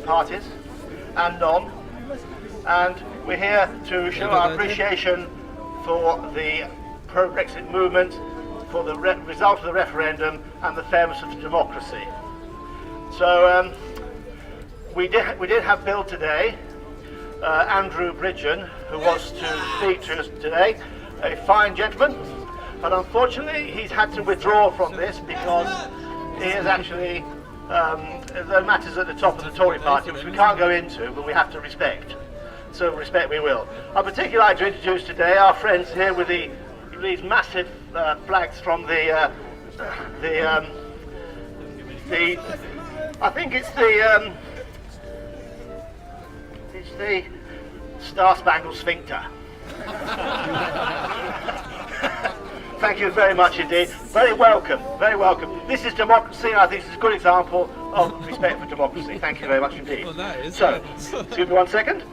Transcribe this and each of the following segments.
parties and non, and we're here to show our appreciation for the pro-Brexit movement, for the result of the referendum and the fairness of democracy. So we did have Bill today, Andrew Bridgen, who wants to speak to us today, a fine gentleman, but unfortunately he's had to withdraw from this because he is actually there are matters at the top of the Tory party which we can't go into, but we have to respect. So respect we will. I'd particularly like to introduce today our friends here with these massive flags from I think it's the Star-Spangled Sphincter. Thank you very much indeed. Very welcome, very welcome. This is democracy, and I think this is a good example of respect for democracy. Thank you very much indeed. Well, that is. So, excuse me 1 second.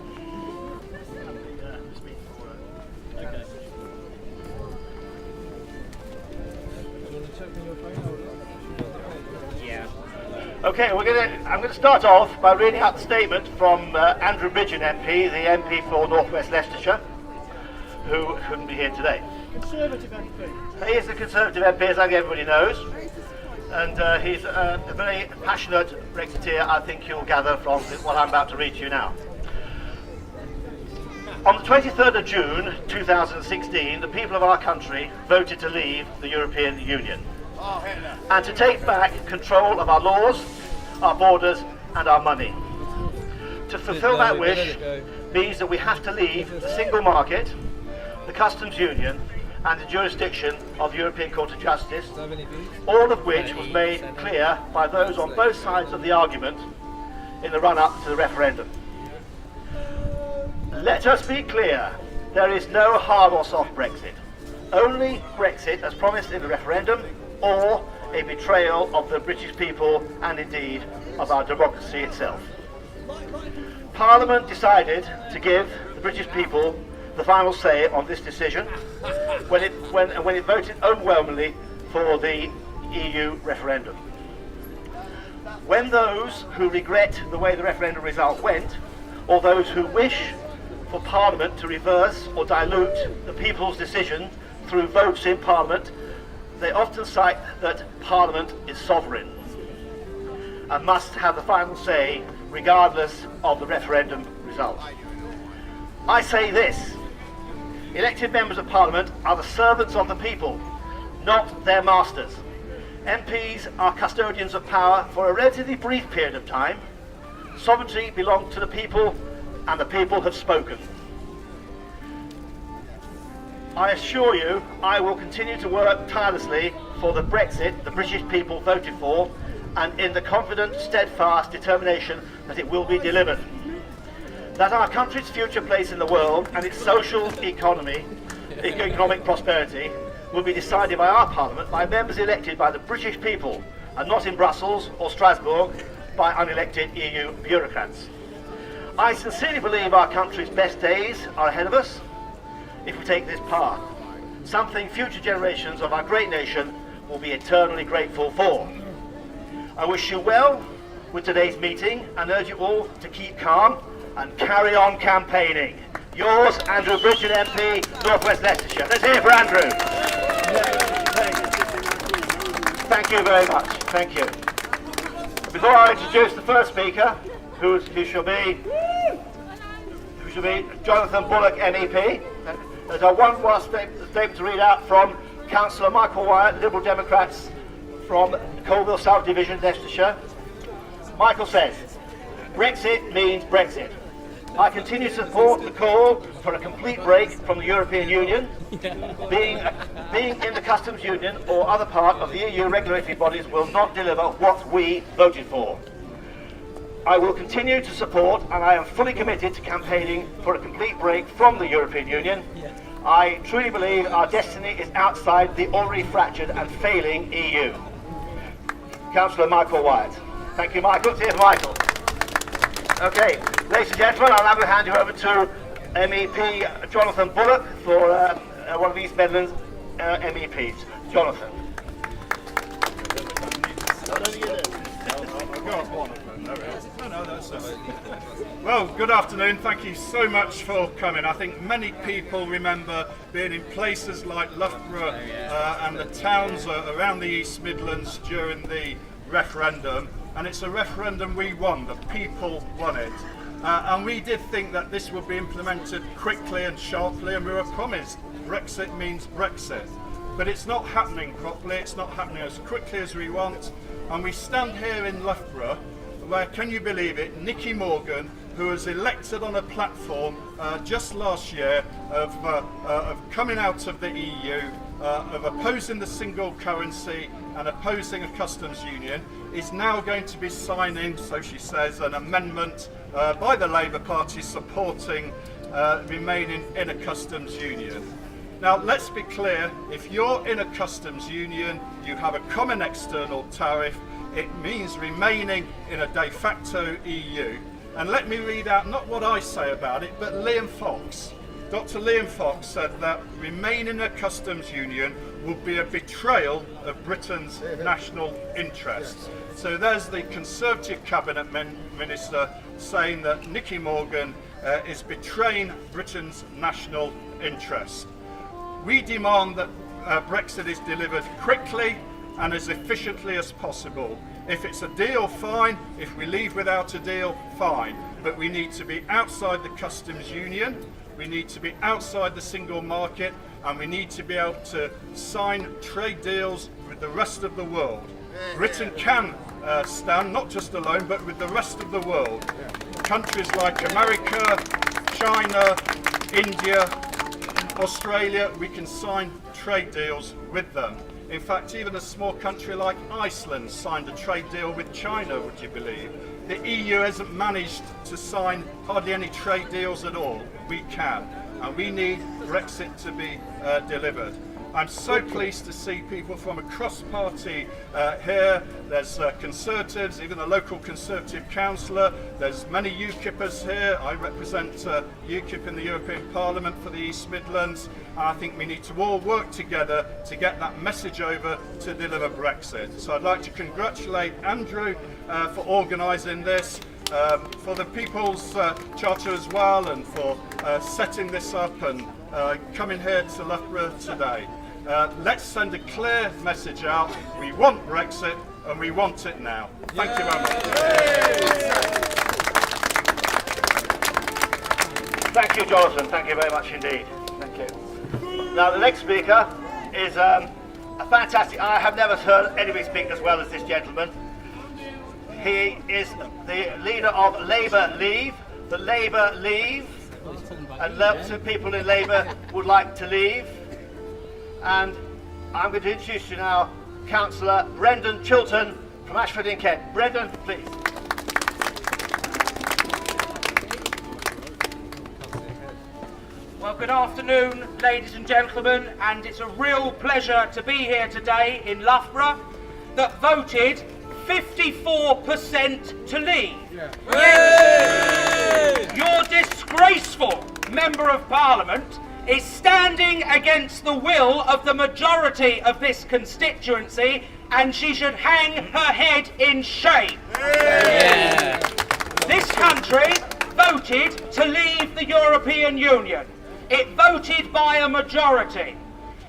Okay, I'm going to start off by reading out the statement from Andrew Bridgen MP, the MP for North West Leicestershire, who couldn't be here today. Conservative MP. He is a Conservative MP, as I think everybody knows, and he's a very passionate Brexiteer, I think you'll gather from what I'm about to read to you now. On the 23rd of June 2016, the people of our country voted to leave the European Union and to take back control of our laws, our borders and our money. To fulfil that wish means that we have to leave the single market, the customs union and the jurisdiction of the European Court of Justice, all of which was made clear by those on both sides of the argument in the run-up to the referendum. Let us be clear, there is no hard or soft Brexit. Only Brexit as promised in the referendum, or a betrayal of the British people and indeed of our democracy itself. Parliament decided to give the British people the final say on this decision when it voted overwhelmingly for the EU referendum. When those who regret the way the referendum result went, or those who wish for Parliament to reverse or dilute the people's decision through votes in Parliament, they often cite that Parliament is sovereign and must have the final say regardless of the referendum result. I say this: elected members of Parliament are the servants of the people, not their masters. MPs are custodians of power for a relatively brief period of time. Sovereignty belongs to the people, and the people have spoken. I assure you, I will continue to work tirelessly for the Brexit the British people voted for, and in the confident, steadfast determination that it will be delivered. That our country's future place in the world and its social economic prosperity will be decided by our Parliament, by members elected by the British people, and not in Brussels or Strasbourg by unelected EU bureaucrats. I sincerely believe our country's best days are ahead of us if we take this path, something future generations of our great nation will be eternally grateful for. I wish you well with today's meeting and urge you all to keep calm and carry on campaigning. Yours, Andrew Bridgen MP, North West Leicestershire. Let's hear it for Andrew. Thank you very much. Thank you. Before I introduce the first speaker, who shall be Jonathan Bullock MEP, there's one last statement to read out from Councillor Michael Wyatt, Liberal Democrats from Colville South Division, Leicestershire. Michael says, Brexit means Brexit. I continue to support the call for a complete break from the European Union. Being in the customs union or other part of the EU regulatory bodies will not deliver what we voted for. I will continue to support, and I am fully committed to campaigning for a complete break from the European Union. I truly believe our destiny is outside the already fractured and failing EU. Councillor Michael Wyatt. Thank you, Michael. Let's hear from Michael. Okay, ladies and gentlemen, I'll now hand you over to MEP Jonathan Bullock for one of East Midlands MEPs. Jonathan. No, that's all right. Well, good afternoon. Thank you so much for coming. I think many people remember being in places like Loughborough and the towns around the East Midlands during the referendum. And it's a referendum we won. The people won it. And we did think that this would be implemented quickly and sharply, and we were promised Brexit means Brexit. But it's not happening properly, it's not happening as quickly as we want. And we stand here in Loughborough, where, can you believe it, Nicky Morgan, who was elected on a platform just last year of coming out of the EU, of opposing the single currency and opposing a customs union, is now going to be signing, so she says, an amendment by the Labour Party supporting remaining in a customs union. Now, let's be clear, if you're in a customs union, you have a common external tariff, it means remaining in a de facto EU. And let me read out not what I say about it, but Liam Fox. Dr. Liam Fox said that remaining in a customs union would be a betrayal of Britain's national interests. So there's the Conservative Cabinet Minister saying that Nicky Morgan is betraying Britain's national interests. We demand that Brexit is delivered quickly and as efficiently as possible. If it's a deal, fine. If we leave without a deal, fine. But we need to be outside the customs union, we need to be outside the single market, and we need to be able to sign trade deals with the rest of the world. Britain can stand, not just alone, but with the rest of the world. Countries like America, China, India, Australia, we can sign trade deals with them. In fact, even a small country like Iceland signed a trade deal with China, would you believe? The EU hasn't managed to sign hardly any trade deals at all. We can, and we need Brexit to be delivered. I'm so pleased to see people from across party here. There's Conservatives, even a local Conservative councillor. There's many UKIPers here. I represent UKIP in the European Parliament for the East Midlands. And I think we need to all work together to get that message over to deliver Brexit. So I'd like to congratulate Andrew for organising this, for the People's Charter as well, and for setting this up and coming here to Loughborough today. Let's send a clear message out. We want Brexit, and we want it now. Thank you very much. Thank you, Jonathan. Thank you very much indeed. Thank you. Now, the next speaker is a fantastic. I have never heard anybody speak as well as this gentleman. He is the leader of Labour Leave. The Labour Leave, and lots of people in Labour would like to leave. And I'm going to introduce you now, Councillor Brendan Chilton from Ashford in Kent. Brendan, please. Well, good afternoon, ladies and gentlemen, and it's a real pleasure to be here today in Loughborough that voted 54% to leave. Yes. Your disgraceful Member of Parliament is standing against the will of the majority of this constituency, and she should hang her head in shame. Yeah. This country voted to leave the European Union. It voted by a majority.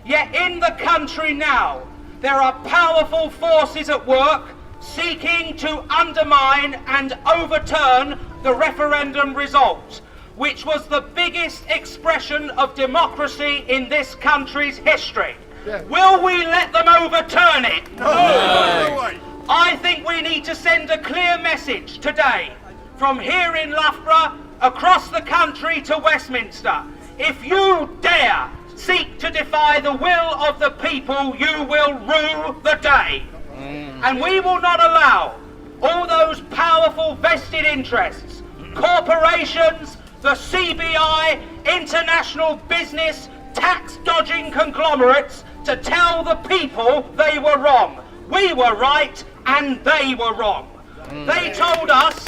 Yet in the country now, there are powerful forces at work seeking to undermine and overturn the referendum result, which was the biggest expression of democracy in this country's history. Yeah. Will we let them overturn it? No. I think we need to send a clear message today from here in Loughborough across the country to Westminster. If you dare seek to defy the will of the people, you will rue the day. And we will not allow all those powerful vested interests, corporations, the CBI, international business, tax-dodging conglomerates to tell the people they were wrong. We were right and they were wrong. They told us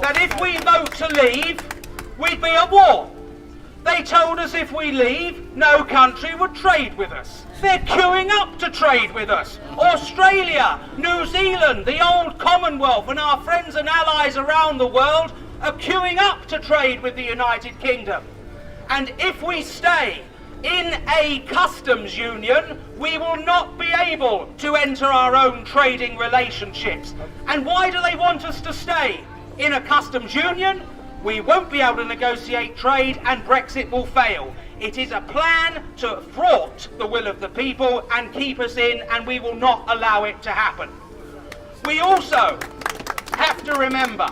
that if we vote to leave, we'd be at war. They told us if we leave, no country would trade with us. They're queuing up to trade with us. Australia, New Zealand, the old Commonwealth, and our friends and allies around the world are queuing up to trade with the United Kingdom. And if we stay in a customs union, we will not be able to enter our own trading relationships. And why do they want us to stay in a customs union? We won't be able to negotiate trade and Brexit will fail. It is a plan to thwart the will of the people and keep us in, and we will not allow it to happen. We also have to remember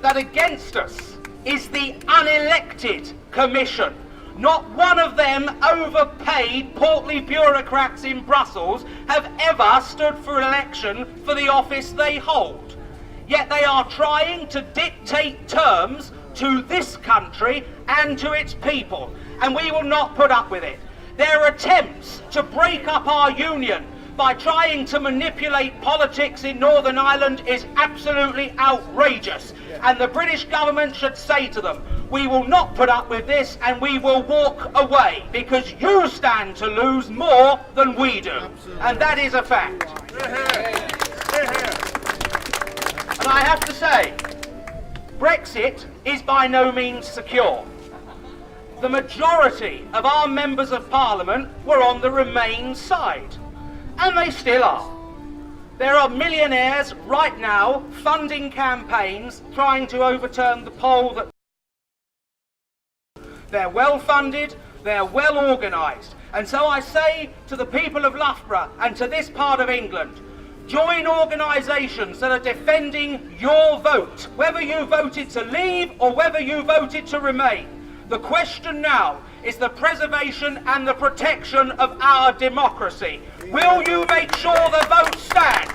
that against us is the unelected Commission. Not one of them overpaid portly bureaucrats in Brussels have ever stood for election for the office they hold. Yet they are trying to dictate terms to this country and to its people, and we will not put up with it. Their attempts to break up our union by trying to manipulate politics in Northern Ireland is absolutely outrageous, and the British government should say to them, we will not put up with this and we will walk away, because you stand to lose more than we do. And that is a fact. And I have to say, Brexit is by no means secure. The majority of our members of Parliament were on the Remain side, and they still are. There are millionaires right now funding campaigns trying to overturn the poll that they're well funded, they're well organised. And so I say to the people of Loughborough and to this part of England, join organisations that are defending your vote, whether you voted to leave or whether you voted to remain. The question now is the preservation and the protection of our democracy. Will you make sure the vote stands?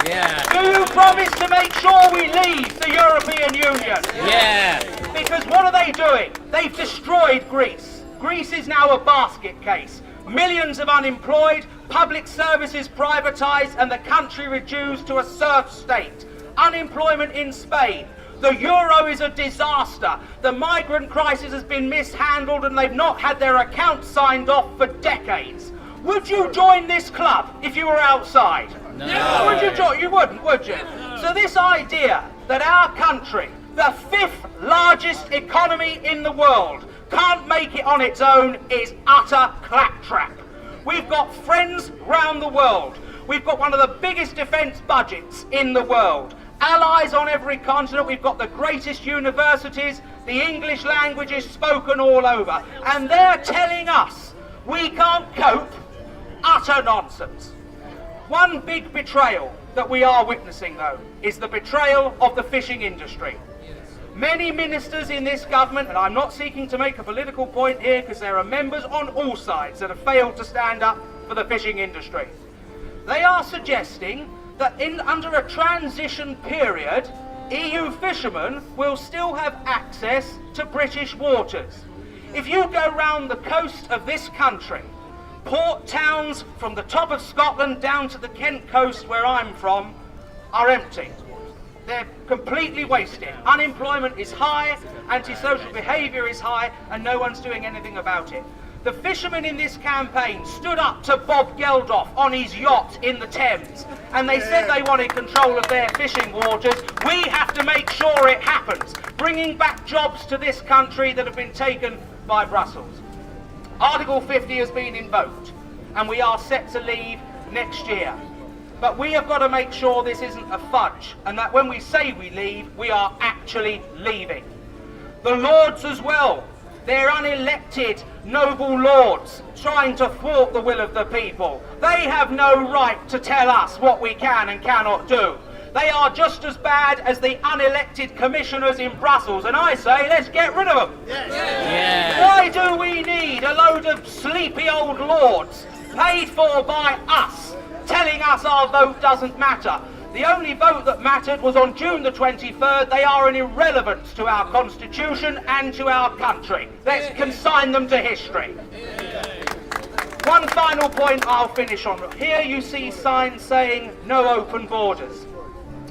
Yeah. Do you promise to make sure we leave the European Union? Yeah. Because what are they doing? They've destroyed Greece. Greece is now a basket case. Millions of unemployed, public services privatised, and the country reduced to a serf state. Unemployment in Spain. The euro is a disaster. The migrant crisis has been mishandled and they've not had their accounts signed off for decades. Would you join this club if you were outside? No. Would you join? You wouldn't, would you? So this idea that our country, the 5th largest economy in the world, can't make it on its own is utter claptrap. We've got friends round the world. We've got one of the biggest defence budgets in the world. Allies on every continent. We've got the greatest universities. The English language is spoken all over. And they're telling us we can't cope. Utter nonsense. One big betrayal that we are witnessing, though, is the betrayal of the fishing industry. Many ministers in this government, and I'm not seeking to make a political point here because there are members on all sides that have failed to stand up for the fishing industry. They are suggesting that under a transition period, EU fishermen will still have access to British waters. If you go round the coast of this country, port towns from the top of Scotland down to the Kent coast where I'm from are empty. They're completely wasted. Unemployment is high, antisocial behaviour is high, and no one's doing anything about it. The fishermen in this campaign stood up to Bob Geldof on his yacht in the Thames, and they said they wanted control of their fishing waters. We have to make sure it happens, bringing back jobs to this country that have been taken by Brussels. Article 50 has been invoked, and we are set to leave next year. But we have got to make sure this isn't a fudge, and that when we say we leave, we are actually leaving. The Lords as well. They're unelected noble lords trying to thwart the will of the people. They have no right to tell us what we can and cannot do. They are just as bad as the unelected commissioners in Brussels, and I say let's get rid of them. Yeah. Why do we need a load of sleepy old lords paid for by us telling us our vote doesn't matter? The only vote that mattered was on June the 23rd. They are an irrelevance to our constitution and to our country. Let's consign them to history. One final point I'll finish on. Here you see signs saying no open borders.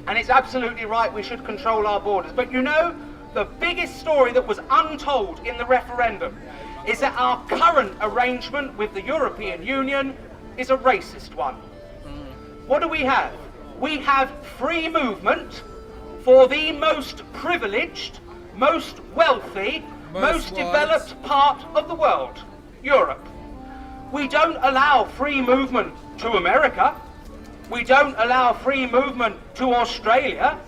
And it's absolutely right, we should control our borders. But you know, the biggest story that was untold in the referendum is that our current arrangement with the European Union is a racist one. What do we have? We have free movement for the most privileged, most wealthy, most developed part of the world, Europe. We don't allow free movement to America. We don't allow free movement to Australia.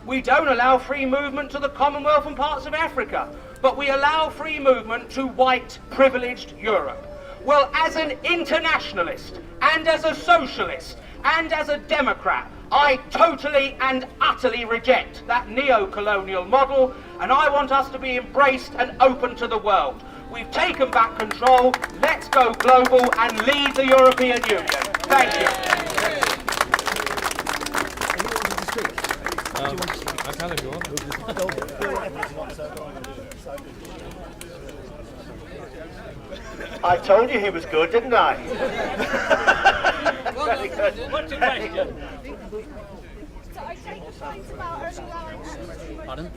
We don't allow free movement to the Commonwealth and parts of Africa. But we allow free movement to white, privileged Europe. Well, as an internationalist, and as a socialist, and as a Democrat, I totally and utterly reject that neo-colonial model, and I want us to be embraced and open to the world. We've taken back control, let's go global and lead the European Union. Thank you. I can if you want. I told you he was good, didn't I? Very good. What's the question? So I take the points about only allowing Pardon?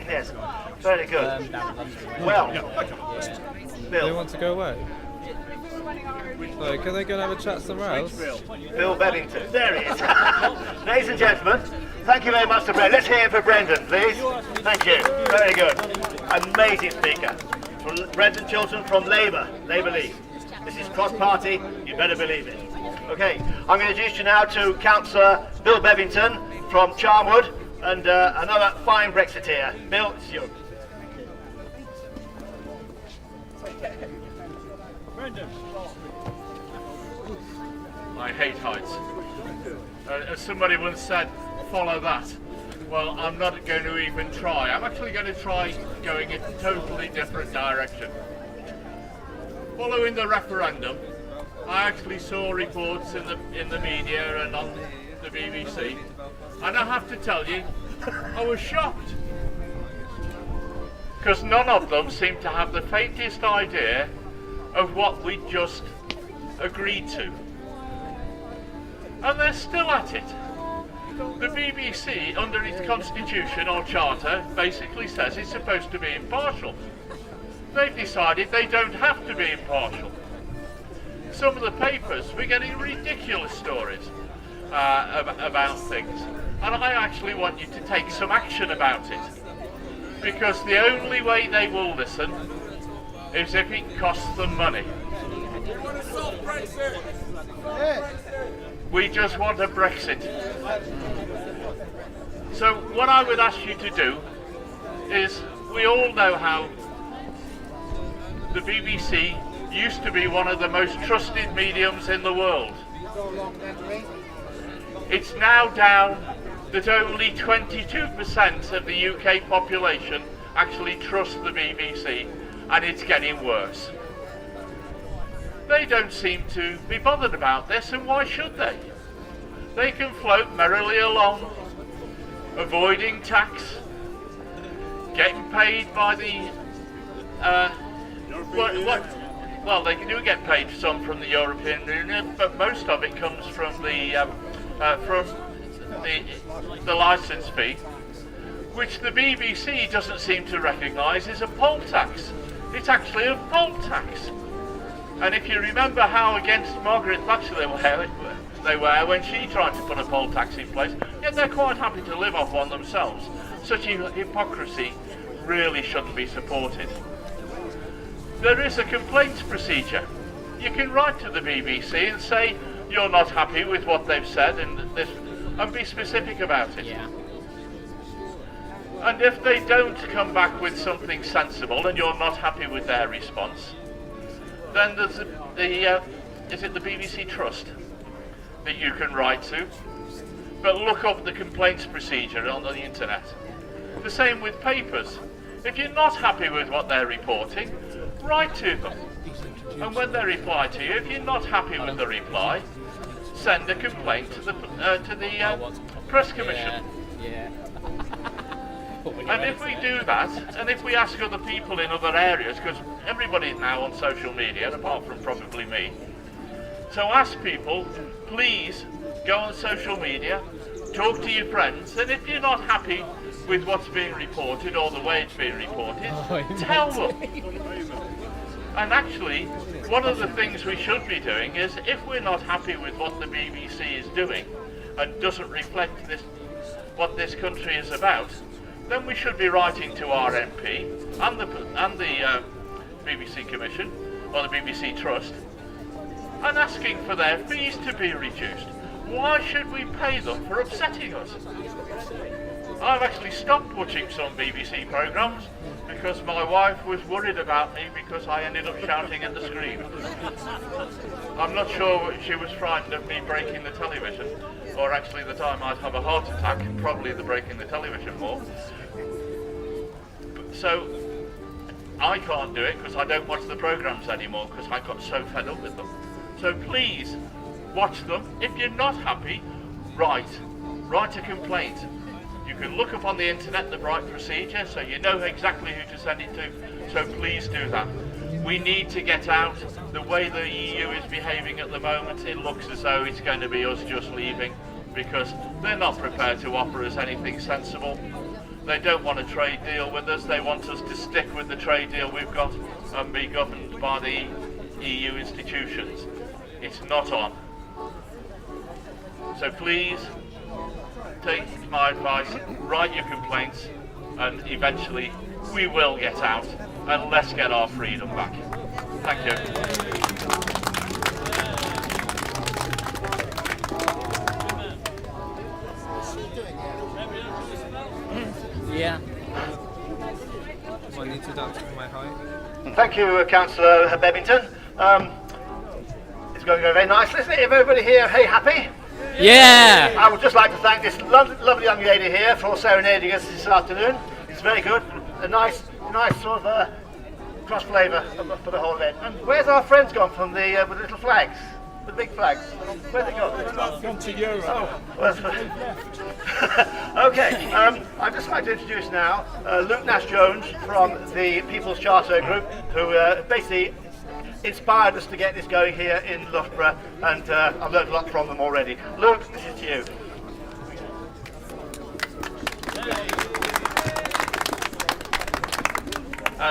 Yes, very good. Down London. Well, They Bill, want to go away. So can they go and have a chat somewhere else? Bill Bennington, there he is. Ladies and gentlemen, thank you very much to Brendan. Let's hear it for Brendan, please. Thank you, very good. Amazing speaker. From Brendan Chilton from Labour League. This is cross-party, you better believe it. Okay, I'm going to introduce you now to Councillor Bill Bevington from Charnwood, and another fine Brexiteer. Bill, it's you. I hate heights. As somebody once said, follow that. Well, I'm not going to even try. I'm actually going to try going in a totally different direction. Following the referendum, I actually saw reports in the media and on the BBC, and I have to tell you, I was shocked. Because none of them seemed to have the faintest idea of what we just agreed to. And they're still at it. The BBC, under its constitution or charter, basically says it's supposed to be impartial. They've decided they don't have to be impartial. Some of the papers, we're getting ridiculous stories about things. And I actually want you to take some action about it. Because the only way they will listen is if it costs them money. We just want a Brexit. So what I would ask you to do is, we all know how the BBC used to be one of the most trusted mediums in the world. It's now down that only 22% of the UK population actually trust the BBC, and it's getting worse. They don't seem to be bothered about this, and why should they? They can float merrily along, avoiding tax, getting paid by the well, they do get paid some from the European Union, but most of it comes from the licence fee, which the BBC doesn't seem to recognise is a poll tax. It's actually a poll tax. And if you remember how against Margaret Thatcher they were when she tried to put a poll tax in place, yet they're quite happy to live off one themselves. Such hypocrisy really shouldn't be supported. There is a complaints procedure. You can write to the BBC and say you're not happy with what they've said and be specific about it. Yeah. And if they don't come back with something sensible and you're not happy with their response, then there's is it the BBC Trust that you can write to? But look up the complaints procedure on the internet. The same with papers. If you're not happy with what they're reporting, write to them. And when they reply to you, if you're not happy with the reply, send a complaint to the press commission. Yeah. And if we do that, and if we ask other people in other areas, because everybody's now on social media, apart from probably me, so ask people, please go on social media, talk to your friends, and if you're not happy with what's being reported or the way it's being reported, tell them. And actually, one of the things we should be doing is, if we're not happy with what the BBC is doing and doesn't reflect what this country is about, then we should be writing to our MP and the BBC Commission or the BBC Trust and asking for their fees to be reduced. Why should we pay them for upsetting us? I've actually stopped watching some BBC programmes because my wife was worried about me because I ended up shouting at the screen. I'm not sure she was frightened of me breaking the television, or actually the time I'd have a heart attack, probably the breaking the television more. So I can't do it because I don't watch the programmes anymore because I got so fed up with them. So please watch them. If you're not happy, write a complaint. You can look up on the internet the right procedure so you know exactly who to send it to. So please do that. We need to get out. The way the EU is behaving at the moment, it looks as though it's going to be us just leaving because they're not prepared to offer us anything sensible. They don't want a trade deal with us. They want us to stick with the trade deal we've got and be governed by the EU institutions. It's not on. So please take my advice, write your complaints, and eventually we will get out and let's get our freedom back. Thank you. Yeah. I need to adapt for my height. Thank you, Councillor Bebbington. It's going to go very nicely, isn't it? Everybody here, hey, happy? Yeah! I would just like to thank this lovely young lady here for serenading us this afternoon. It's very good. A nice sort of cross flavour for the whole event. And where's our friends gone from the with the little flags? The big flags. Where'd they go? Gone to Europe. Oh, well, okay. I'd just like to introduce now Luke Nash-Jones from the People's Charter Group, who basically inspired us to get this going here in Loughborough, and I've learned a lot from them already. Luke, this is to you.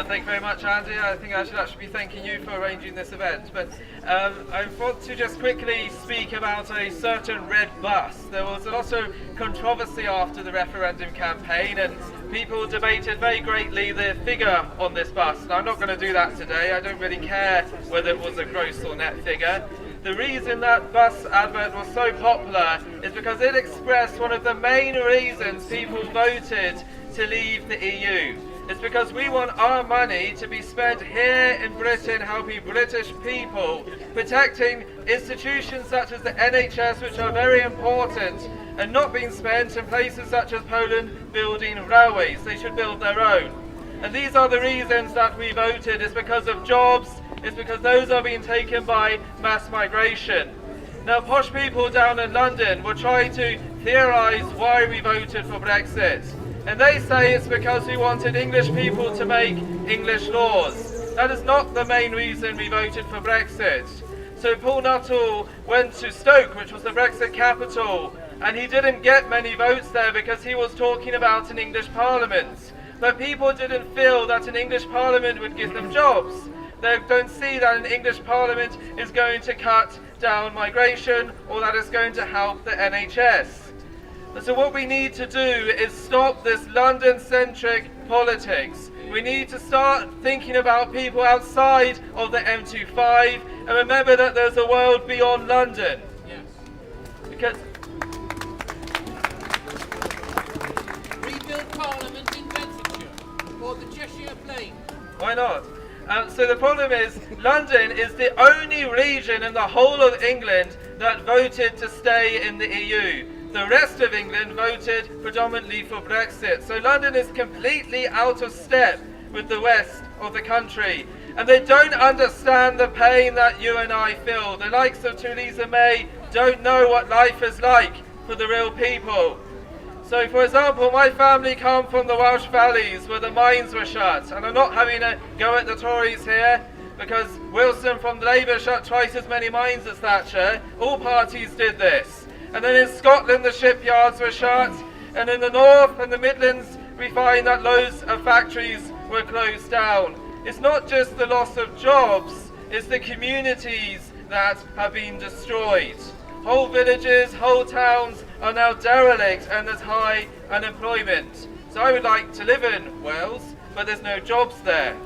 Thank you very much, Andy. I think I should actually be thanking you for arranging this event. But I want to just quickly speak about a certain red bus. There was a lot of controversy after the referendum campaign, and people debated very greatly the figure on this bus. And I'm not going to do that today. I don't really care whether it was a gross or net figure. The reason that bus advert was so popular is because it expressed one of the main reasons people voted to leave the EU. It's because we want our money to be spent here in Britain helping British people, protecting institutions such as the NHS, which are very important, and not being spent in places such as Poland building railways. They should build their own. And these are the reasons that we voted. It's because of jobs, it's because those are being taken by mass migration. Now, posh people down in London will try to theorise why we voted for Brexit. And they say it's because we wanted English people to make English laws. That is not the main reason we voted for Brexit. So Paul Nuttall went to Stoke, which was the Brexit capital, and he didn't get many votes there because he was talking about an English parliament. But people didn't feel that an English parliament would give them jobs. They don't see that an English parliament is going to cut down migration or that it's going to help the NHS. And so what we need to do is stop this London-centric politics. We need to start thinking about people outside of the M25 and remember that there's a world beyond London. Yes. Because Rebuild Parliament in Bedfordshire or the Cheshire Plain. why not? So the problem is, London is the only region in the whole of England that voted to stay in the EU. The rest of England voted predominantly for Brexit. So London is completely out of step with the rest of the country. And they don't understand the pain that you and I feel. The likes of Theresa May don't know what life is like for the real people. So, for example, my family come from the Welsh valleys where the mines were shut. And I'm not having a go at the Tories here, because Wilson from Labour shut twice as many mines as Thatcher. All parties did this. And then in Scotland the shipyards were shut, and in the North and the Midlands we find that loads of factories were closed down. It's not just the loss of jobs, it's the communities that have been destroyed. Whole villages, whole towns are now derelict and there's high unemployment. So I would like to live in Wales, but there's no jobs there.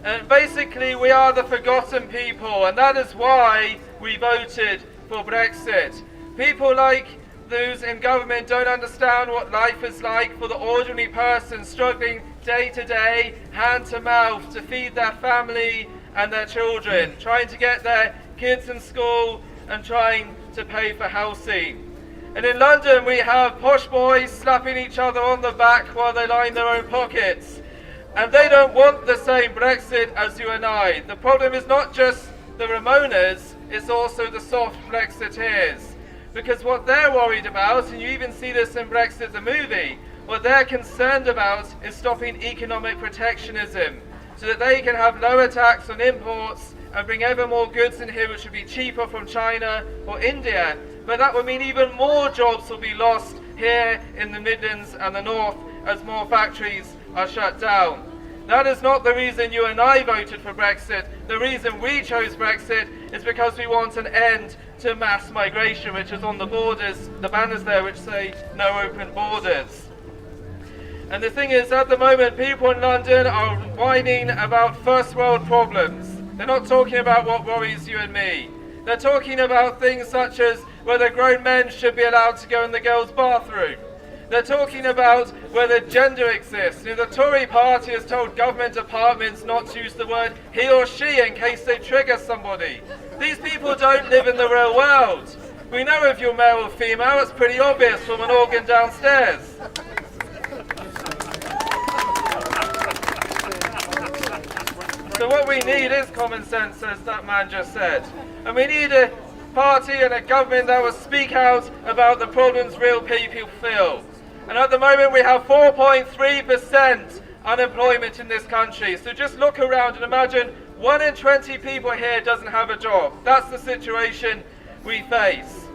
And basically we are the forgotten people, and that is why we voted for Brexit. People like those in government don't understand what life is like for the ordinary person struggling day to day, hand to mouth, to feed their family and their children, trying to get their kids in school and trying to pay for housing. And in London we have posh boys slapping each other on the back while they line their own pockets. And they don't want the same Brexit as you and I. The problem is not just the Remoaners, it's also the soft Brexiteers. Because what they're worried about, and you even see this in Brexit the movie, what they're concerned about is stopping economic protectionism, so that they can have lower tax on imports and bring ever more goods in here which would be cheaper from China or India. But that would mean even more jobs will be lost here in the Midlands and the North as more factories are shut down. That is not the reason you and I voted for Brexit. The reason we chose Brexit is because we want an end to mass migration, which is on the borders, the banners there which say no open borders. And the thing is, at the moment, people in London are whining about first world problems. They're not talking about what worries you and me. They're talking about things such as whether grown men should be allowed to go in the girls' bathroom. They're talking about whether gender exists. You know, the Tory party has told government departments not to use the word he or she in case they trigger somebody. These people don't live in the real world. We know if you're male or female, it's pretty obvious from an organ downstairs. So what we need is common sense, as that man just said. And we need a party and a government that will speak out about the problems real people feel. And at the moment we have 4.3% unemployment in this country. So just look around and imagine 1 in 20 people here doesn't have a job. That's the situation we face.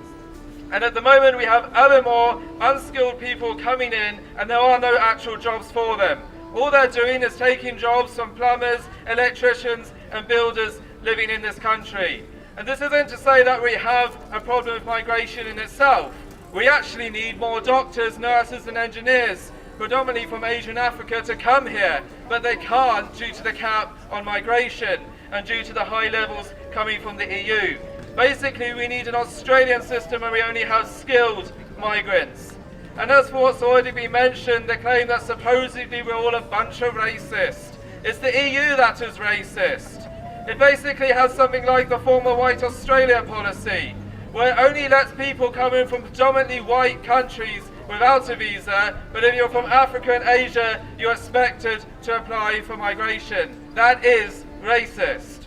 And at the moment we have ever more unskilled people coming in, and there are no actual jobs for them. All they're doing is taking jobs from plumbers, electricians and builders living in this country. And this isn't to say that we have a problem with migration in itself. We actually need more doctors, nurses and engineers, predominantly from Asia and Africa, to come here, but they can't due to the cap on migration and due to the high levels coming from the EU. Basically, we need an Australian system where we only have skilled migrants. And as for what's already been mentioned, the claim that supposedly we're all a bunch of racists. It's the EU that is racist. It basically has something like the former White Australia policy, where it only lets people come in from predominantly white countries without a visa, but if you're from Africa and Asia, you're expected to apply for migration. That is racist.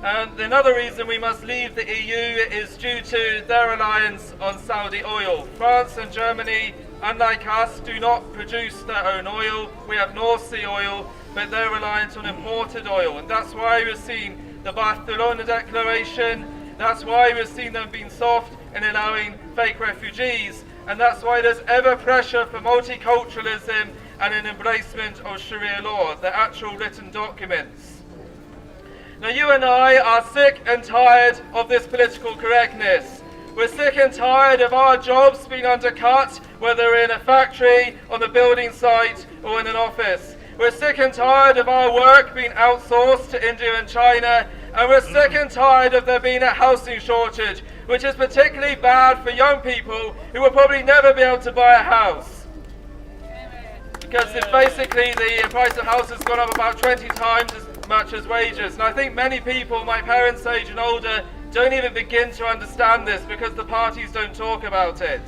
And another reason we must leave the EU is due to their reliance on Saudi oil. France and Germany, unlike us, do not produce their own oil. We have North Sea oil, but they're reliant on imported oil. And that's why we've seen the Barcelona Declaration. That's why we've seen them being soft in allowing fake refugees. And that's why there's ever pressure for multiculturalism and an embracement of Sharia law, the actual written documents. Now you and I are sick and tired of this political correctness. We're sick and tired of our jobs being undercut, whether in a factory, on the building site or in an office. We're sick and tired of our work being outsourced to India and China, and we're sick and tired of there being a housing shortage, which is particularly bad for young people who will probably never be able to buy a house. Because it's basically the price of houses has gone up about 20 times as much as wages. And I think many people, my parents' age and older, don't even begin to understand this because the parties don't talk about it.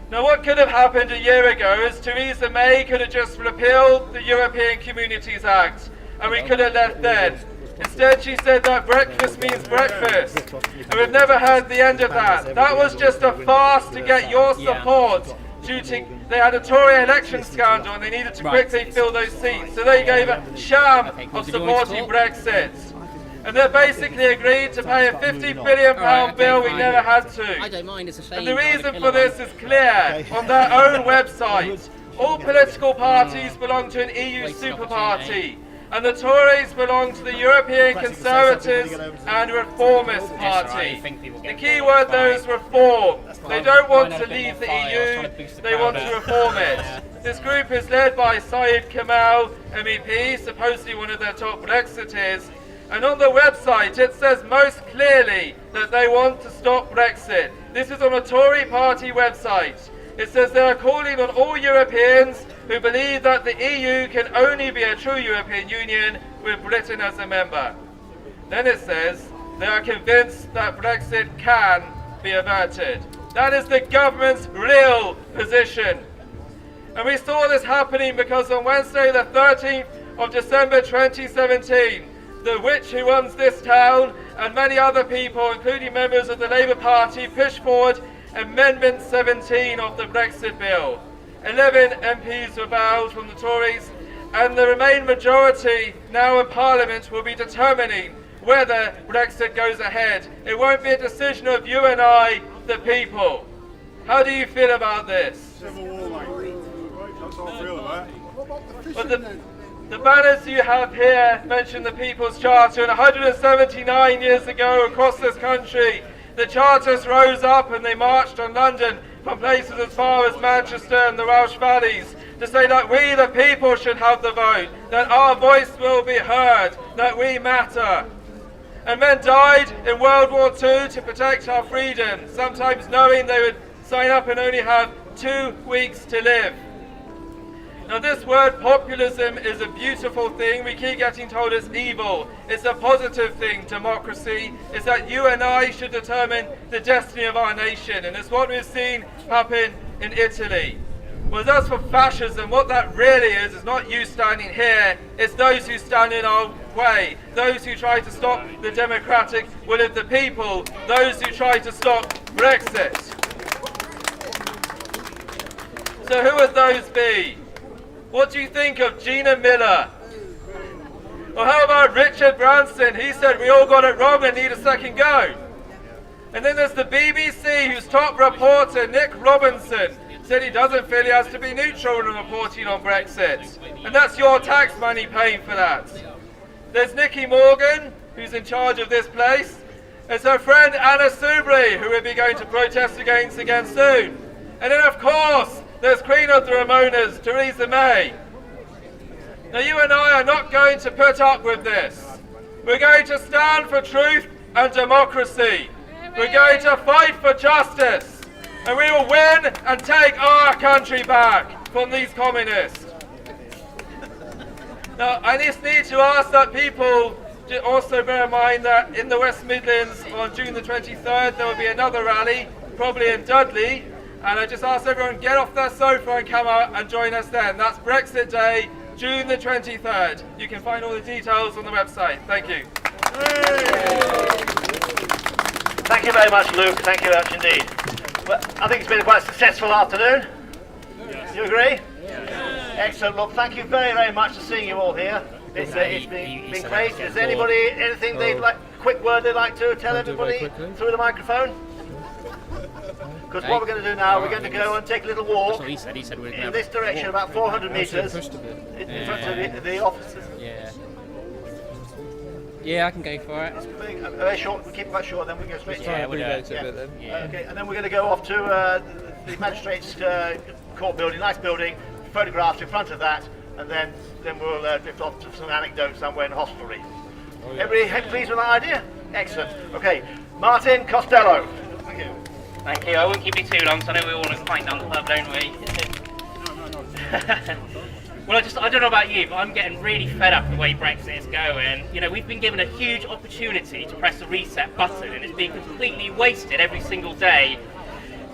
Now what could have happened a year ago is Theresa May could have just repealed the European Communities Act and we could have left then. Instead she said that breakfast means breakfast, and we've never heard the end of that. That was just a farce to get your support. Due to, they had a Tory election scandal and they needed to quickly fill those seats. So they gave a sham of supporting Brexit. And they basically agreed to pay a £50 billion bill we never had to. I don't mind, it's a shame. And the reason for this is clear. On their own website, All political parties belong to an EU super party, and the Tories belong to the European Conservatives and Reformist Party. The key word though is reform. They don't want to leave the EU, they want to reform it. This group is led by Syed Kamal, MEP, supposedly one of their top Brexiteers, and on the website it says most clearly that they want to stop Brexit. This is on a Tory party website. It says they are calling on all Europeans who believe that the EU can only be a true European Union with Britain as a member. Then it says they are convinced that Brexit can be averted. That is the government's real position. And we saw this happening because on Wednesday the 13th of December 2017, the witch who runs this town and many other people, including members of the Labour Party, pushed forward Amendment 17 of the Brexit bill. 11 MPs were bowed from the Tories, and the Remain majority now in Parliament will be determining whether Brexit goes ahead. It won't be a decision of you and I, the people. How do you feel about this? Civil war, mate. That's how I feel about it. But the banners you have here mention the People's Charter, and 179 years ago across this country, the Chartists rose up and they marched on London from places as far as Manchester and the Welsh Valleys to say that we, the people, should have the vote, that our voice will be heard, that we matter. And men died in World War II to protect our freedom, sometimes knowing they would sign up and only have 2 weeks to live. Now this word populism is a beautiful thing. We keep getting told it's evil. It's a positive thing, democracy. It's that you and I should determine the destiny of our nation. And it's what we've seen happen in Italy. Well, as for fascism, what that really is not you standing here. It's those who stand in our way. Those who try to stop the democratic will of the people. Those who try to stop Brexit. So who would those be? What do you think of Gina Miller? Or how about Richard Branson? He said we all got it wrong and need a second go. And then there's the BBC, whose top reporter, Nick Robinson, said he doesn't feel he has to be neutral in reporting on Brexit. And that's your tax money paying for that. There's Nicky Morgan, who's in charge of this place. There's her friend Anna Soubry, who we'll be going to protest again soon. And then of course, there's Queen of the Ramonas, Theresa May. Now you and I are not going to put up with this. We're going to stand for truth and democracy. We're going to fight for justice. And we will win and take our country back from these communists. Now I just need to ask that people also bear in mind that in the West Midlands on June the 23rd there will be another rally, probably in Dudley. And I just ask everyone, get off their sofa and come out and join us then. That's Brexit Day, June the 23rd. You can find all the details on the website. Thank you. Thank you very much, Luke. Thank you very much indeed. Well, I think it's been a quite successful afternoon. Yes. You agree? Yes. Excellent. Look, thank you very, very much for seeing you all here. It's been great. Is there anybody, anything they'd like, quick word they'd like to tell everybody through the microphone? Because what we're going to do now, we're going to go and take a little walk He said in this direction, about 400 metres, in front of the offices. Yeah, I can go for it. It's very short, we'll keep it quite short, then we go straight to we'll do it. Okay, and then we're going to go off to the Magistrates Court building, nice building, photographs in front of that, and then we'll drift off to some anecdotes somewhere in a hostelry. Everybody pleased with that idea? Excellent. Okay, Martin Costello. Thank you. Thank you. I won't keep you too long, so I know we all want to climb down the pub, don't we? Well, I don't know about you, but I'm getting really fed up with the way Brexit is going. You know, we've been given a huge opportunity to press the reset button, and it's being completely wasted every single day.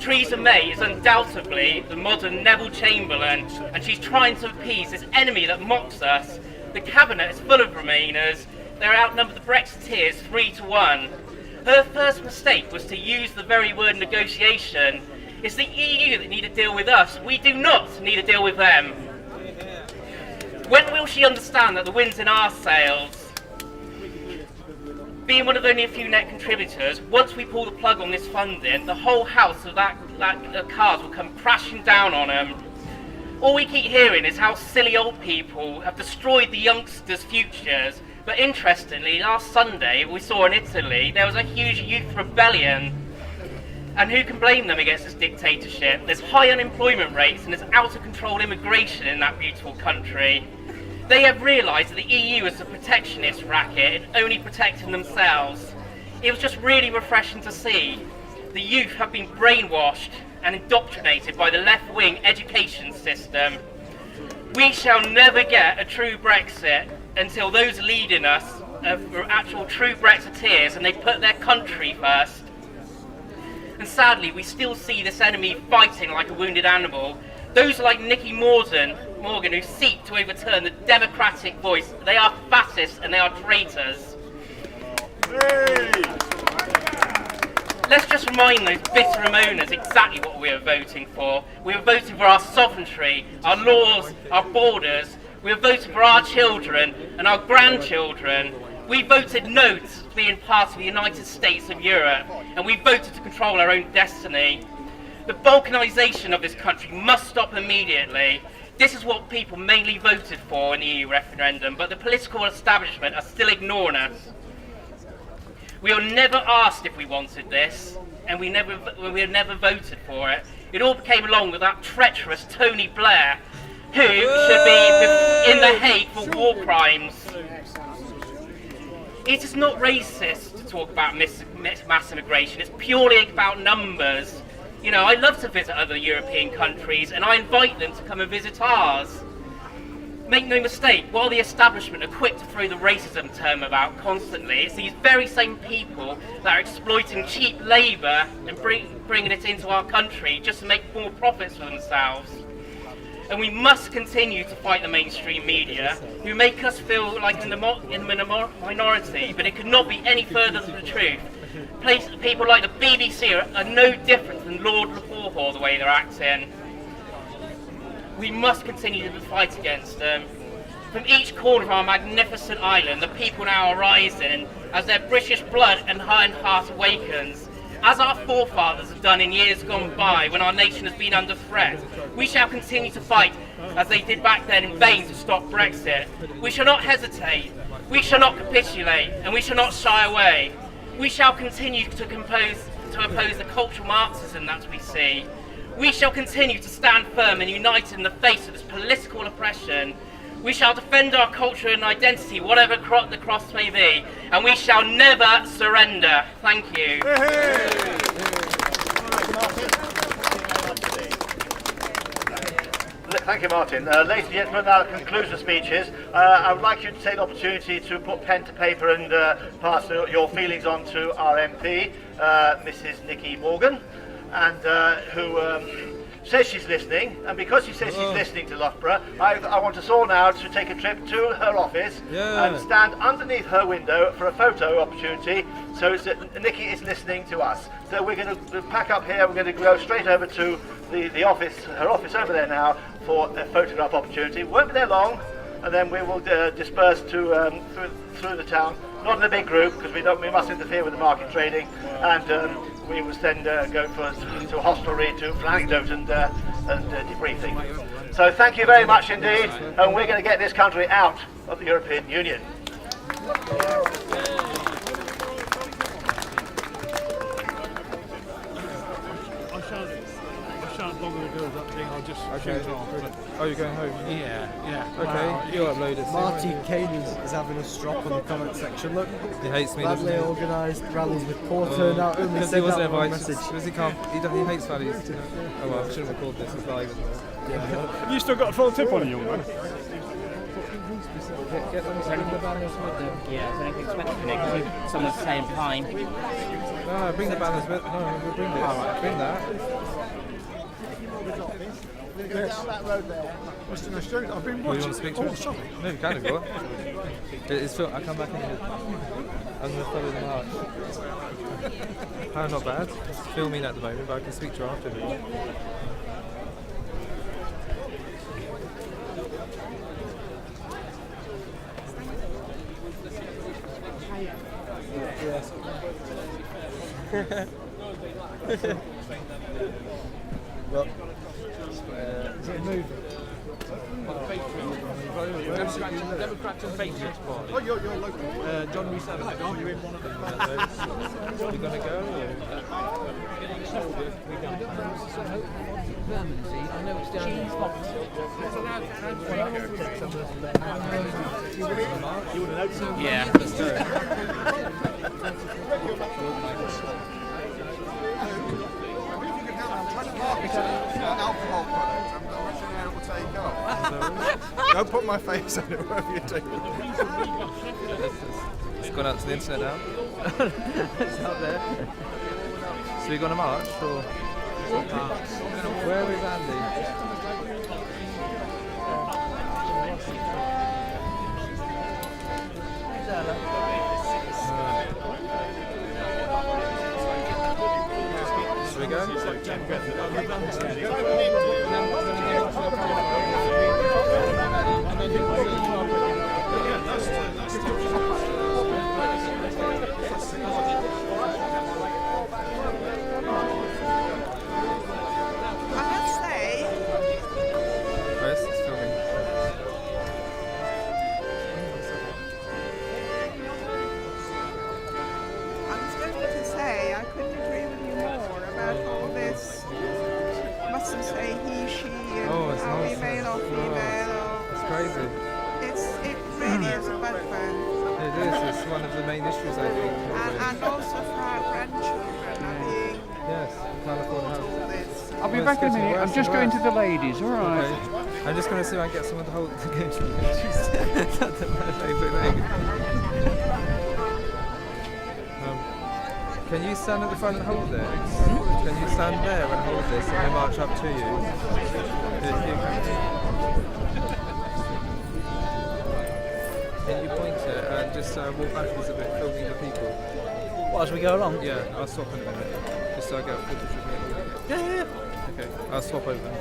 Theresa May is undoubtedly the modern Neville Chamberlain, and she's trying to appease this enemy that mocks us. The cabinet is full of Remainers. They're outnumbered the Brexiteers 3-1. Her first mistake was to use the very word negotiation. It's the EU that need to deal with us. We do not need to deal with them. When will she understand that the wind's in our sails? Being one of only a few net contributors, once we pull the plug on this funding, the whole house of that cars will come crashing down on them. All we keep hearing is how silly old people have destroyed the youngsters' futures. But interestingly, last Sunday we saw in Italy there was a huge youth rebellion. And who can blame them against this dictatorship? There's high unemployment rates and there's out of control immigration in that beautiful country. They have realised that the EU is a protectionist racket and only protecting themselves. It was just really refreshing to see. The youth have been brainwashed and indoctrinated by the left-wing education system. We shall never get a true Brexit until those leading us are actual true Brexiteers and they put their country first. And sadly, we still see this enemy fighting like a wounded animal. Those like Nicky Morgan who seek to overturn the democratic voice, they are fascists and they are traitors. Let's just remind those bitter moaners exactly what we are voting for. We are voting for our sovereignty, our laws, our borders. We are voting for our children and our grandchildren. We voted no to being part of the United States of Europe, and we voted to control our own destiny. The balkanisation of this country must stop immediately. This is what people mainly voted for in the EU referendum, but the political establishment are still ignoring us. We were never asked if we wanted this, and we were never voted for it. It all came along with that treacherous Tony Blair, who should be in The Hague for war crimes. It is not racist to talk about mass immigration. It's purely about numbers. You know, I love to visit other European countries and I invite them to come and visit ours. Make no mistake, while the establishment are quick to throw the racism term about constantly, it's these very same people that are exploiting cheap labour and bringing it into our country just to make more profits for themselves. And we must continue to fight the mainstream media, who make us feel like in the minority, but it could not be any further from the truth. People like the BBC are no different than Lord Loughborough the way they're acting. We must continue to fight against them. From each corner of our magnificent island, the people now are rising as their British blood and iron heart awakens. As our forefathers have done in years gone by when our nation has been under threat, we shall continue to fight as they did back then in vain to stop Brexit. We shall not hesitate, we shall not capitulate, and we shall not shy away. We shall continue to oppose the cultural Marxism that we see. We shall continue to stand firm and united in the face of this political oppression. We shall defend our culture and identity, whatever the cross may be, and we shall never surrender. Thank you. Thank you, Martin. Ladies and gentlemen, that concludes the speeches. I would like you to take the opportunity to put pen to paper and pass your feelings on to our MP, Mrs. Nicky Morgan, and who says she's listening, and because she says she's listening to Loughborough, I want us all now to take a trip to her office and stand underneath her window for a photo opportunity, so that Nicky is listening to us. So we're going to pack up here, we're going to go straight over to the office, her office over there now, for a photograph opportunity. Won't be there long, and then we will disperse to through the town, not in a big group, because we must interfere with the market trading, and we will then go to a hostelry for anecdote and debriefing. So thank you very much indeed, and we're going to get this country out of the European Union. I shan't bother to do that thing, I'll just shoot off. Oh, you're going home? Yeah. Okay, you'll upload it. Martin Kane is having a strop on the comment section. Look, he hates me. badly organised rallies with poor turnout. Because he wasn't invited. Because he can't. He hates rallies. Oh well, I shouldn't record this. It's live. Have you still got a full tip on you, young man? Get them to bring the banners with them. Yeah, I don't expect because someone's saying fine. No, bring the banners with. No, we'll bring this. Alright, bring that. Yes. Down that road there. Western Australia. I've been watching. You want to speak to him? Sorry. No, you can if you want. It's I come back in here. I'm going to follow the march. Oh, not bad. It's filming at the moment, but I can speak to her after if you want. Yes. Well, is it moving? Democrats and Patriots Party. Oh, you're local. John Reese Evans. Are you in one of them? You gonna go? Permanency, I know it's down You would have known. Yeah. Alcohol product. I'm not sure how it will take off. Don't put my face on it, whatever you do. It's gone out to the internet now. It's out there. So we gonna march or? Where is Andy? Should we go? Chris, it's filming. I was going to say I couldn't agree with you more about all this. Mustn't say he, she, and Oh, it's are we nonsense. male or female. It's crazy. It really is a bugbear. It is. It's one of the main issues, I think. And also for our grandchildren are being Yes, can't afford a house. all this. I'll be back in a minute. I'm just going to the ladies, all right? Okay. I'm just going to see if I can get someone to hold the game. Can you stand at the front and hold this? Can you stand there and hold this and I march up to you? Can you point it and just walk backwards a bit, filming the people? What, as we go along? Yeah, I'll swap in a minute. Just so I get footage of me. Yeah. Okay, I'll swap over.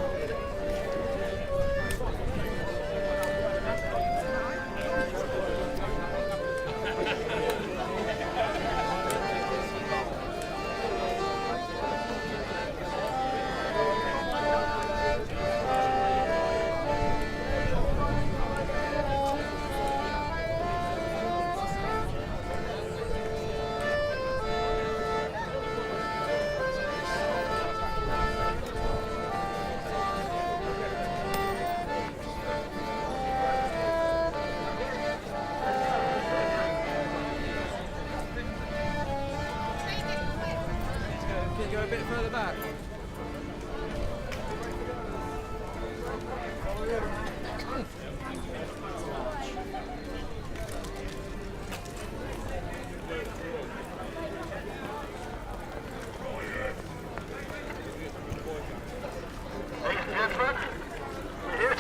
Can you go a bit further back? Ladies and gentlemen, we're here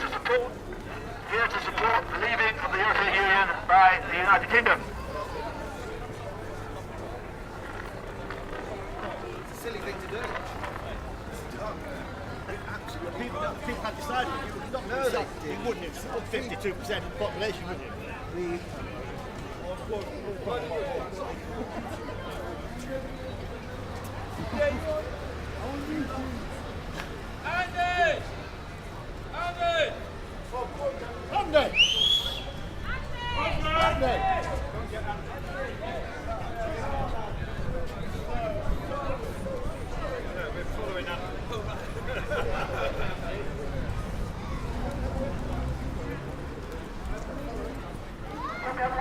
to support the leaving of the European Union by the United Kingdom. It's a silly thing to do. People have decided you would not know that you wouldn't. It's 52% of the population, wouldn't you? Andy! Andy! Andy! Andy!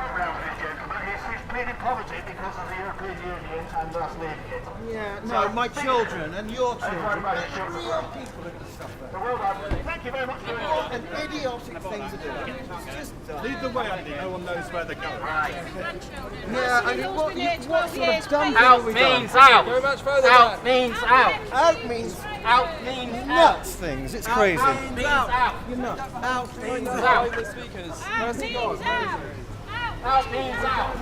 He's pleading poverty because of the European Union and us leaving it. Yeah, no, my children and your children. Everybody It's children. real people who can suffer. So well done. Thank you very much for your What an idiotic thing to do. It's just dumb. Lead the way, Andy. No one knows where they're going. Yeah, I mean, what sort of dumb thing Out have we done? means out. Go much further Out back. means out. Out means Out means out. nuts things. It's crazy. Out means out. You're nuts. Out means Out. The speakers. Out means out. Out means out.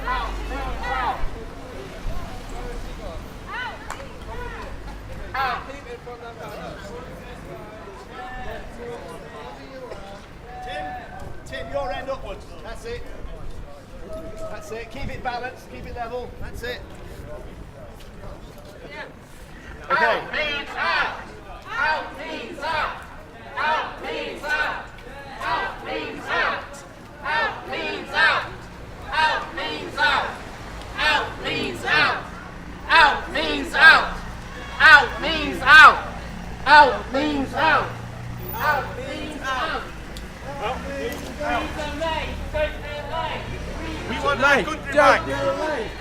Out means out. Out. Tim, your end upwards. That's it. That's it. Keep it balanced. Keep it level. That's it. Okay. Out means out. Out means out. Out means out. delay. Don't delay.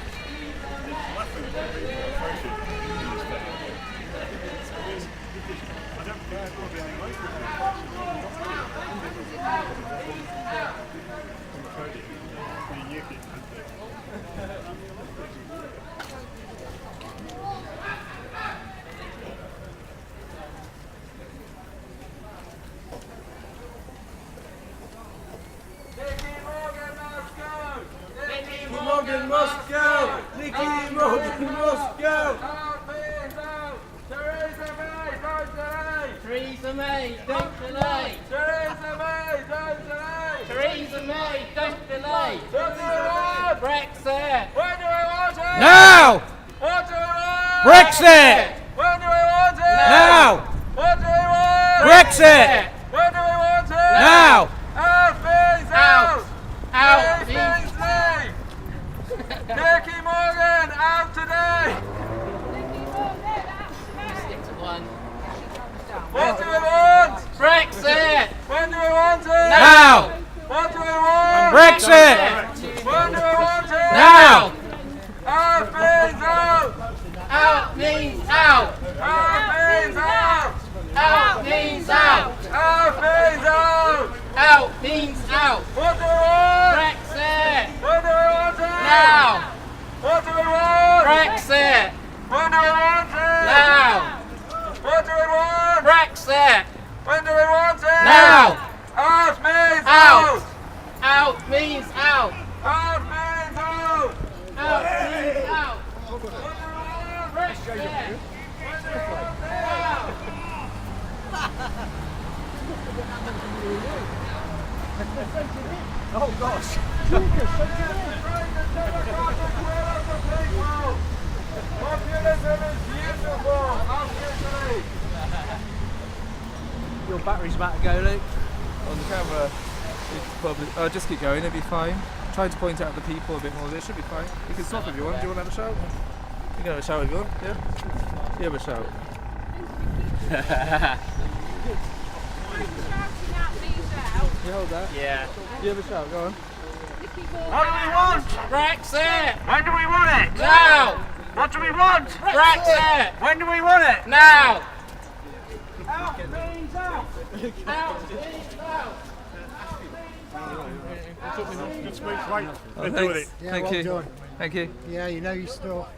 Morgan must go! Nicky Morgan must go! Theresa May, don't delay! Theresa May, don't delay! Theresa May, don't delay! Theresa May, don't delay! What do we want? Brexit! When do we want it? Now! What do we want? Brexit! When do we want it? Now! What do we want? Brexit! When do we want it? Now! Out, please, out! Out! Please, please! Nicky Morgan, out today! Stick to one. What do we want? Brexit! When do we want it? Now! What do we want? Brexit! When do we want it? Now! Out means out! Out means out! Out means out! Out means out! Out means out! Out means out! What do we want? Brexit! When do we want it? Now! What do we want? Brexit! When do we want it? Now! What do we want? Brexit! When do we want it? Now! Out means Out! out! Out means out! Out means out! Out means out! What do we want? Brexit! When do we want it? Oh gosh. Populism is beautiful, obviously. Your battery's about to go, Luke. On the camera. It's probably, just keep going, it'll be fine. Try to point out the people a bit more, it should be fine. You can stop if you want. Do you want to have a shout? You can have a shout if you want, yeah? You have a shout. You hold that? Yeah. You have a shout, go on. What do we want? Brexit! When do we want it? Now! What do we want? Brexit! When do we want it? Now! Out means out! Out means out! Good speech, right? Oh, Let's do with it. thanks. Thank you. Thank you. Yeah, you know your stuff.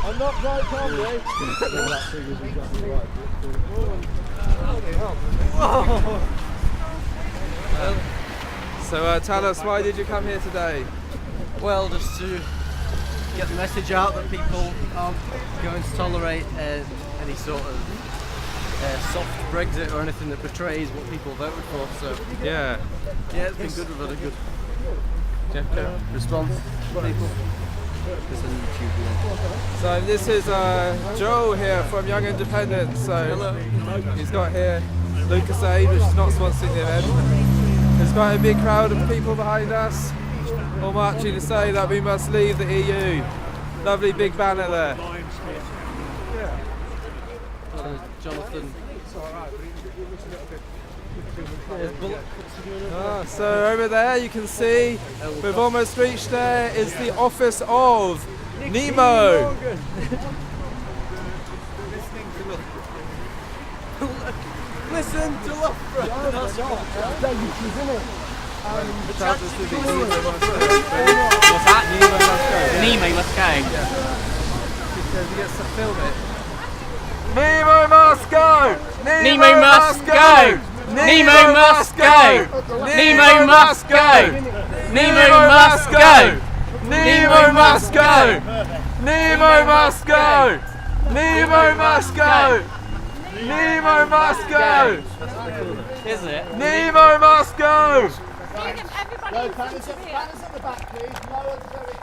I'm not right, Tommy. So tell us, why did you come here today? Well, just to get the message out that people aren't going to tolerate any sort of soft Brexit or anything that betrays what people voted for. So Yeah. yeah, it's been good. We've had a good response from people. It's a YouTube video. So this is Joel here from Young Independent. So he's got here Lucas Aid, which is not sponsoring the event. There's quite a big crowd of people behind us, all marching to say that we must leave the EU. Lovely big banner there. Jonathan. So over there you can see we've almost reached there is the office of Nemo. Listen to Loughborough. What's that? Nemo must go. He gets to film it. Nemo must go! Nemo must go! Nemo must go! Nemo must go! Nemo must go! Nemo must go! Nemo must go! Nemo must go! Nemo must go! Is it? Nemo must go! Everybody banners at the back, please. No one's very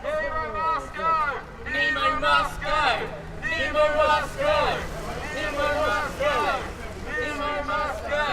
Nemo must go! Nemo must go! Nemo must go! Nemo must go!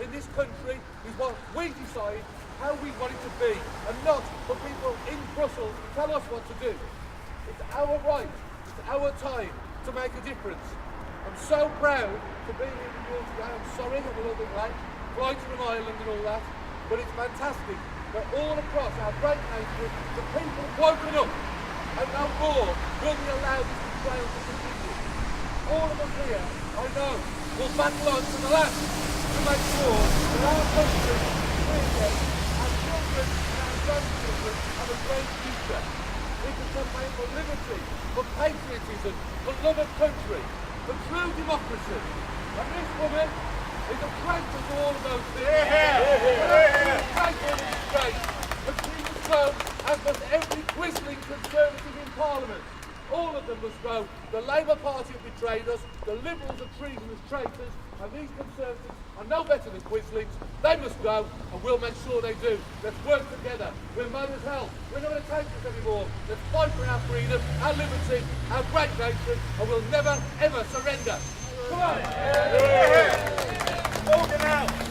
In this country is what we decide how we want it to be, and not for people in Brussels to tell us what to do. It's our right, it's our time to make a difference. I'm so proud to be here with you all today. I'm sorry I'm a little bit late, flying from Ireland and all that, but it's fantastic that all across our great nation, the people have woken up, and no more will we allow this betrayal to continue. All of us here, I know, will battle on to the last to make sure that our country, our children and our grandchildren have a great future. We can campaign for liberty, for patriotism, for love of country, for true democracy. And this woman is a traitor to all of those things. A traitor to disgrace. And she was so, as does every quisling Conservative in Parliament. All of them must go. The Labour Party have betrayed us, the Liberals are treasonous traitors, and these Conservatives are no better than quislings. They must go, and we'll make sure they do. Let's work together. We're mad as hell. We're not going to take this anymore. Let's fight for our freedom, our liberty, our great nation, and we'll never, ever surrender. Come on! Hold it out!